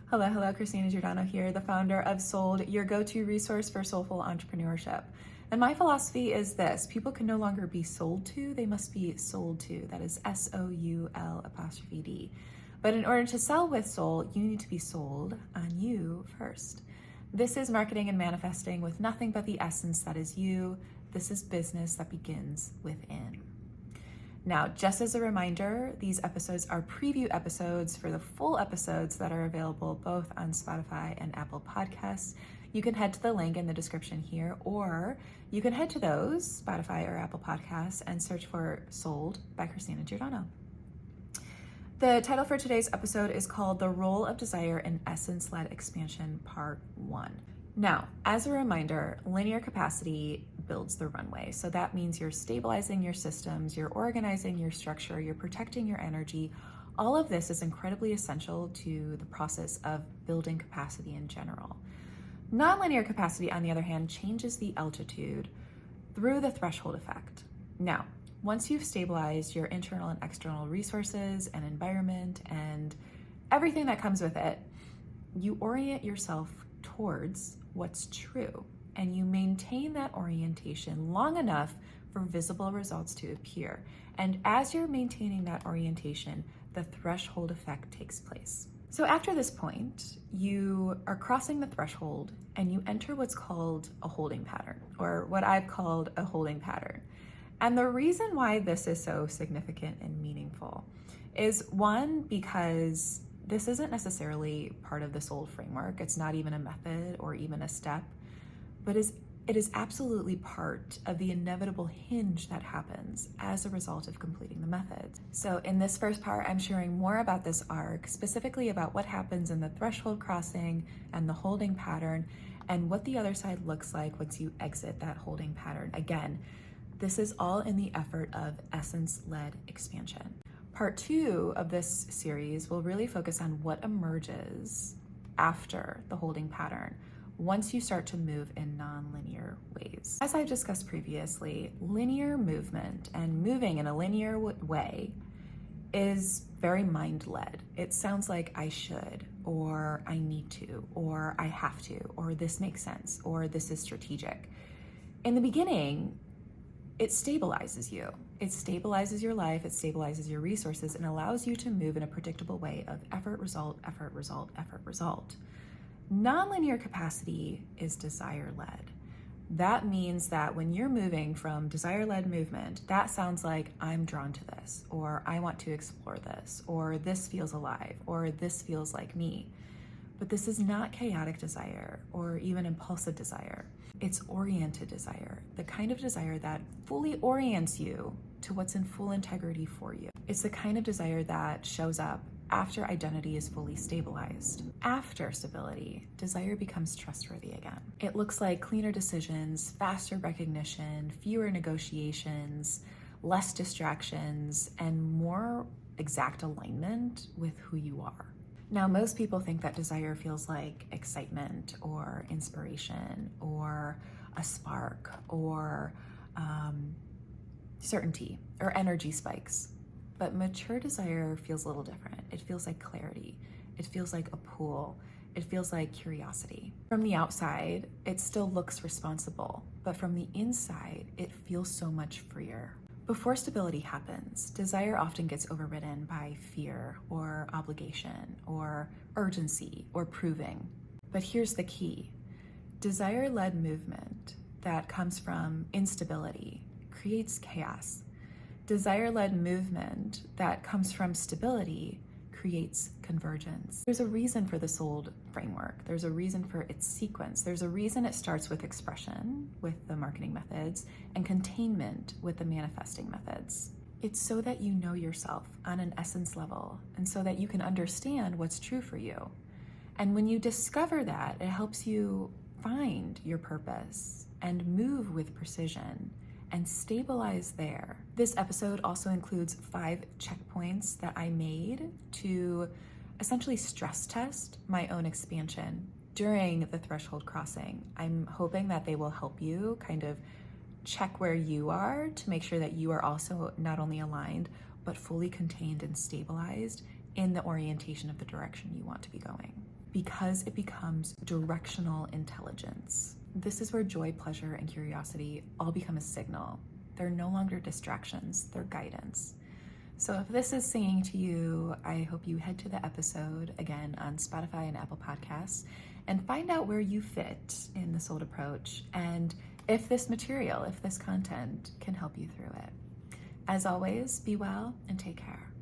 Hello, Christina Giordano here, the founder of Sold, your go-to resource for soulful entrepreneurship. And my philosophy is this: people can no longer be sold to, they must be sold to. That is SOUL''D. But in order to sell with soul, you need to be sold on you first. This is marketing and manifesting with nothing but the essence that is you. This is business that begins within. Now, just as a reminder, these episodes are preview episodes for the full episodes that are available both on Spotify and Apple Podcasts. You can head to the link in the description here, or you can head to those, Spotify or Apple Podcasts, and search for Sold by Christina Giordano. The title for today's episode is called The Role of Desire in Essence-Led Expansion, Part 1. Now, as a reminder, linear capacity builds the runway. So that means you're stabilizing your systems, you're organizing your structure, you're protecting your energy. All of this is incredibly essential to the process of building capacity in general. Nonlinear capacity, on the other hand, changes the altitude through the threshold effect. Now, once you've stabilized your internal and external resources and environment and everything that comes with it, you orient yourself towards what's true, and you maintain that orientation long enough for visible results to appear. And as you're maintaining that orientation, the threshold effect takes place. So after this point, you are crossing the threshold and you enter what's called a holding pattern, or what I've called a holding pattern. And the reason why this is so significant and meaningful is, one, because this isn't necessarily part of the soul framework. It's not even a method or even a step, but it is absolutely part of the inevitable hinge that happens as a result of completing the method. So in this first part, I'm sharing more about this arc, specifically about what happens in the threshold crossing and the holding pattern, and what the other side looks like once you exit that holding pattern. Again, this is all in the effort of essence-led expansion. Part 2 of this series will really focus on what emerges after the holding pattern, once you start to move in non-linear ways. As I've discussed previously, linear movement and moving in a linear way is very mind-led. It sounds like I should, or I need to, or I have to, or this makes sense, or this is strategic. In the beginning, it stabilizes you. It stabilizes your life, it stabilizes your resources, and allows you to move in a predictable way of effort, result, effort, result, effort, result. Nonlinear capacity is desire-led. That means that when you're moving from desire-led movement, that sounds like I'm drawn to this, or I want to explore this, or this feels alive, or this feels like me. But this is not chaotic desire or even impulsive desire. It's oriented desire, the kind of desire that fully orients you to what's in full integrity for you. It's the kind of desire that shows up after identity is fully stabilized. After stability, desire becomes trustworthy again. It looks like cleaner decisions, faster recognition, fewer negotiations, less distractions, and more exact alignment with who you are. Now, most people think that desire feels like excitement or inspiration or a spark or certainty or energy spikes. But mature desire feels a little different. It feels like clarity. It feels like a pool. It feels like curiosity. From the outside, it still looks responsible, but from the inside, it feels so much freer. Before stability happens, desire often gets overridden by fear or obligation or urgency or proving. But here's the key. Desire-led movement that comes from instability creates chaos. Desire-led movement that comes from stability creates convergence. There's a reason for the sold framework. There's a reason for its sequence. There's a reason it starts with expression, with the marketing methods, and containment with the manifesting methods. It's so that you know yourself on an essence level, and so that you can understand what's true for you. And when you discover that, it helps you find your purpose and move with precision and stabilize there. This episode also includes 5 checkpoints that I made to essentially stress test my own expansion during the threshold crossing. I'm hoping that they will help you kind of check where you are to make sure that you are also not only aligned, but fully contained and stabilized in the orientation of the direction you want to be going. because it becomes directional intelligence. This is where joy, pleasure, and curiosity all become a signal. They're no longer distractions, they're guidance. So if this is singing to you, I hope you head to the episode again on Spotify and Apple Podcasts and find out where you fit in the souled approach and if this material, if this content can help you through it. As always, be well and take care.